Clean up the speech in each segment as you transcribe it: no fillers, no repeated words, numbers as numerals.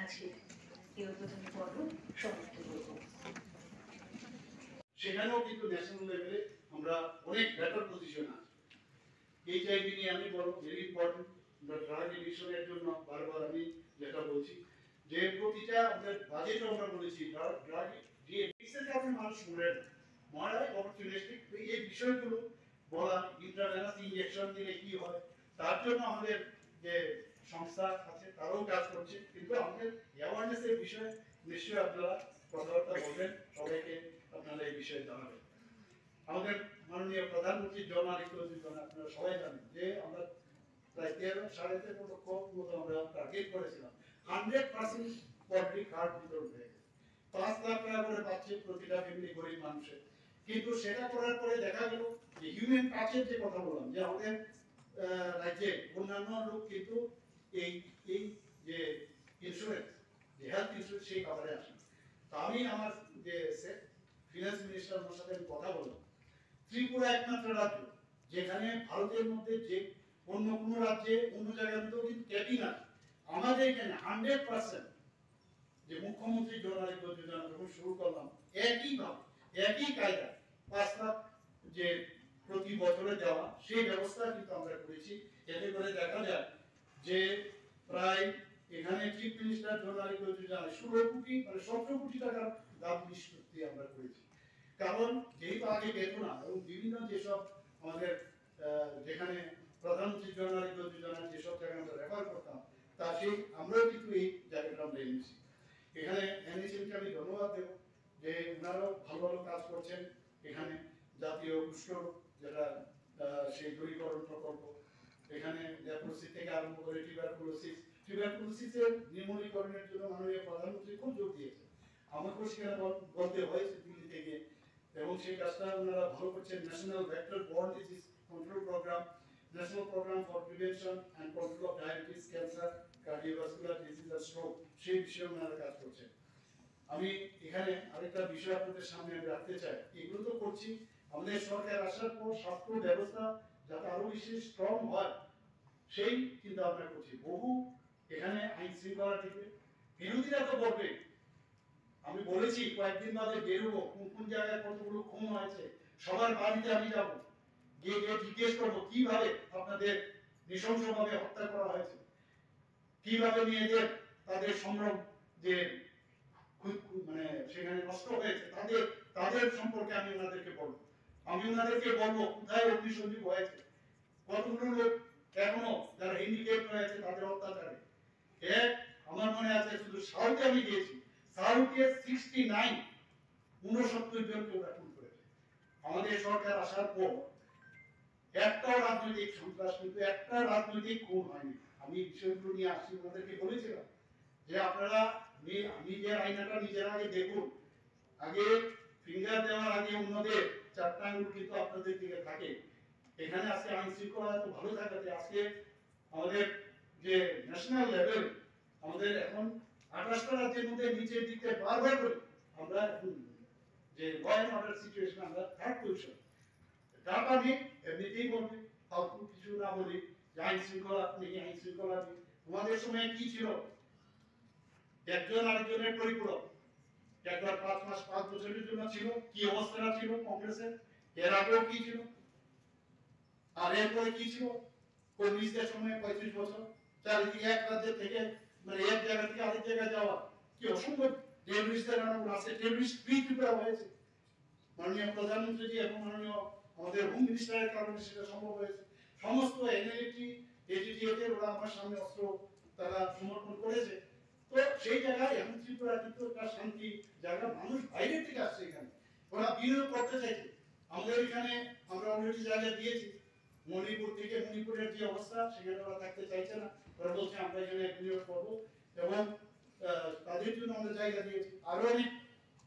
কাছে এই উদ্বোধনী পর্ব সমাপ্ত করব। সেখানেও কিন্তু ন্যাশনাল লেভেলে আমরা অনেক বেটার পজিশন আছি। এইচআইভি নিয়ে আমি বলবো ভেরি ইম্পর্টেন্ট। ড্রাগ এডিকশনের জন্য বারবার আমি যেটা বলছি যে প্রতিটা আমাদের বাজেট আমরা বলেছি ড্রাগ যে এডিকশনকে আপনি মানুষ মরে অপরচুনিস্টিক এই বিষয়গুলো বলা, ইন্ট্রাভেনাস ইনজেকশন দিলে কি হয় তার জন্য আমাদের যে সংস্থা আছে তারাও কাজ করছে, কিন্তু আমাদের অ্যাওয়ারনেসের বিষয়ে নিশ্চয়ই আপনারা কথাবার্তা বলবেন, সবাইকে আপনারা এই বিষয়ে জানাবেন। আমাদের মাননীয় প্রধানমন্ত্রীর জন আরোগ্য যোজনা আপনারা সবাই জানেন যে আমরা প্রায় 13-13.5 লক্ষ মতো আমরা টার্গেট করেছিলাম। 100% পবলিক কার্ড বিতরণ হয়ে গেছে। 5 লাখ টাকা করে পাচ্ছে প্রতিটা ফ্যামিলি, গরিব মানুষের। কিন্তু সেটা করার পরে দেখা গেল যে হিউম্যান টাচের যে কথা বললাম যে আমাদের রাজ্যে অন্যান্য লোক কিন্তু এই এই যে ইন্স্যুরেন্স, যে হেলথ ইন্স্যুরেন্স সেই কভারে আসে। তো আমি আমার যে ফিনান্স মিনিস্টার সাথে কথা বললাম, ত্রিপুরা একমাত্র রাজ্য যেখানে ভারতের মধ্যে যে অন্য কোনো রাজ্যে অন্য জায়গার মধ্যেও কিন্তু ক্যাবিং আছে, আমাদের এখানে 100% যে মুখ্যমন্ত্রী জন আরোগ্য যোজনা যখন শুরু করলাম একইভাবে একই কায়দা 5 লাখ যে প্রতি বছরে দেওয়া সেই ব্যবস্থা কিন্তু আমরা করেছি। এতে করে দেখা যায় যে প্রায় এখানে চিফ মিনিস্টার জন আরোগ্য যোজনা 16 কোটি মানে 17 কোটি টাকার দাম নিষ্পত্তি আমরা করেছি। কারণ যেহেতু আগে বেতন না এবং বিভিন্ন যেসব আমাদের যেখানে প্রধানমন্ত্রী জন আরোগ্য যোজনার যেসব জায়গায় আমরা রেফার করতাম তা সেই আমরাও কিন্তু এই জায়গাটা আমরা এনেছি। এখানে এনএইচএমকে আমি ধন্যবাদ দেব যে ওনারাও ভালো ভালো কাজ করছেন। এখানে জাতীয় কুষ্ঠরোগ যেটা সেই দূরীকরণ প্রকল্প, এখানে লেপ্রোসি থেকে আরম্ভ করে টিউবারকুলোসিসের নির্মূলীকরণের জন্য মাননীয় প্রধানমন্ত্রী খুব জোর দিয়েছে। আমাকেও সেখানে বলতে হয়েছে দিল্লি থেকে, এবং সেই কাজটা ওনারা ভালো করছেন। National vector borne disease control program, national program for prevention and control of diabetes, cancer, cardiovascular disease আর স্ট্রোক সেই বিষয়ে ওনারা কাজ করছেন। আমি এখানে আরেকটা বিষয় আপনাদের সামনে আমি রাখতে চাই, এগুলো তো করছি আমাদের সরকার আসার পর স্বাস্থ্য ব্যবস্থা যাতে আরো বেশি স্ট্রং হয় সেই চিন্তা ভাবনা করছি। বহু এখানে আইন শৃঙ্খলা থেকে বিরোধীরা তো বলবে, আমি বলেছি কয়েকদিন বাদে বেরোবো কোন কোন জায়গায় কতগুলো খুন হয়েছে, সবার বাড়িতে আমি যাব, গিয়ে গিয়ে জিজ্ঞেস করবো কিভাবে আপনাদের নৃশংসভাবে হত্যা করা হয়েছে, কিভাবে মেয়েদের তাদের সম্ভ্রম যে মানে সেখানে নষ্ট হয়েছে তাদের তাদের সম্পর্কে আমি ওনাদেরকে বলবো। আমি ওনাদেরকে বলবো কোথায় অগ্নিসংযোগ হয়েছে, কতগুলো লোক এখনো যারা ইন্ডিকেট হয়েছে তাদের অত্যাচারে। আমার মনে আছে শুধু সাউথে আমি গিয়েছি, সাউথে 69 জনকে ওরা খুন করেছে। আমাদের সরকার আসার পর একটাও রাজনৈতিক সন্ত্রাস কিন্তু একটা রাজনৈতিক খুন হয়নি। আমি বিষয়গুলো নিয়ে আসছি, ওনাদেরকে বলেছিলাম যে আপনারা নিজের আইনাটা নিজের আগে দেখুন, আগে ফিঙ্গার দেওয়ার আগে অন্যদের 4টা আঙুল কিন্তু আপনাদের দিকে থাকে। এখানে আজকে আইন শৃঙ্খলা এত ভালো থাকাতে আজকে আমাদের যে ন্যাশনাল লেভেল আমাদের এখন 28টা রাজ্যের মধ্যে নিচের দিকে বারবার করে আমরা এখন যে ল এন্ড অর্ডার সিচুয়েশন আমরা 3rd পজিশন। ডাটা নিয়ে এমনিতেই বলবে, ফালতু কিছু না বলি যে আইন শৃঙ্খলা নেই, আইন শৃঙ্খলা নেই। তোমাদের সময় কি ছিল, একজন আরেকজনের পরিপূরক। একবার 5 মাস 5 বছরের জন্য ছিল, কি অবস্থা ছিল কংগ্রেসের, এর আগেও কি ছিল, আর এরপরে কি ছিল কমিউনিস্টদের সময় 35 বছর চারিদিকে এক রাজ্য থেকে মানে এক জায়গা থেকে আরেক জায়গায় যাওয়া কি অসম্ভব। টেররিস্টদের নাম আছে, টেররিস্ট ফ্রি ত্রিপুরা হয়েছে মাননীয় প্রধানমন্ত্রী এবং মাননীয় আমাদের হোম মিনিস্টারের কারণে সেটা সম্ভব হয়েছে। সমস্ত এনএলটি এজিটিএতে ওরা আমার সামনে অস্ত্র তারা সমর্পণ করেছে। তো সেই জায়গায় এখন ত্রিপুরা কিন্তু একটা শান্তি জায়গা, মানুষ বাইরের থেকে আসছে এখানে, ওরা বিনিয়োগ করতে চাইছে আমাদের এখানে। আমরা অলরেডি জায়গা দিয়েছি মণিপুর থেকে, মণিপুরের যে অবস্থা সেখানে ওরা থাকতে চাইছে না, ওরা বলছে আমরা এখানে বিনিয়োগ করবো এবং তাদের জন্য আমরা জায়গা দিয়েছি। আরো অনেক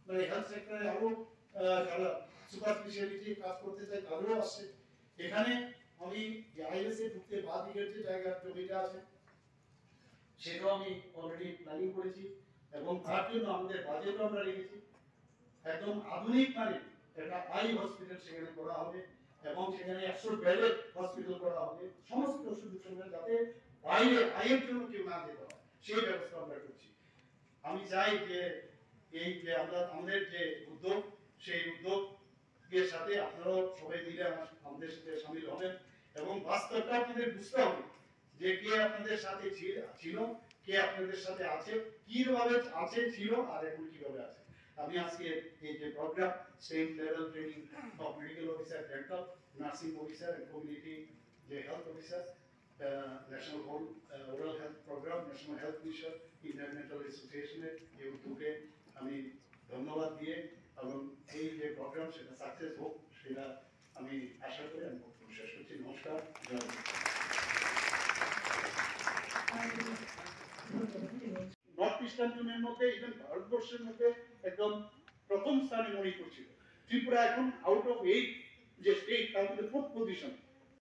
মানে হেলথ সেক্টরে আরো যারা সুপার স্পেশালিটি কাজ করতে চাই তাদেরও আসছে এখানে। আমি আইএলএসএ ঢুকতে বাদিকের যে জায়গা জমিটা আছে সেটাও আমি অলরেডি প্ল্যানিং করেছি এবং তার জন্য আমাদের বাজেটও আমরা রেখেছি। একদম আধুনিক মানে একটা আই হসপিটাল সেখানে করা হবে এবং সেখানে 100 বেডের হসপিটাল করা হবে, সমস্ত সুযোগ সুবিধা যাতে বাইরে আয়ের জন্য কেউ না যেতে হয় সেই ব্যবস্থা আমরা করছি। আমি চাই যে এই যে আমাদের যে উদ্যোগ, সেই উদ্যোগের সাথে আপনারাও সবাই মিলে আমাদের সাথে সামিল হবেন এবং বাস্তবটা আপনাদের বুঝতে হবে যে কে আপনাদের সাথে ছিল, কে আপনাদের সাথে আছে, কিভাবে আছে, ছিল আর এখন কিভাবে আছে। আমি আজকে এই যে programme same level training of medical officer, dental nursing officer and community যে health officer, national oral health programme, national health mission, Indian mental অ্যাসোসিয়েশনের এই উদ্যোগে আমি ধন্যবাদ দিয়ে এবং এই যে প্রোগ্রাম সেটা সাকসেস হোক সেটা আমি আশা করি। আমি বক্তব্য শেষ করছি। নমস্কার। জয় হিন্দ। নর্থ ইস্টার্ন জোনের মধ্যে ইভেন ভারতবর্ষের মধ্যে একদম প্রথম স্থানে মণিপুর ছিল। ত্রিপুরা এখন আউট অফ 8 যে স্টেট তার মধ্যে 4th পজিশন।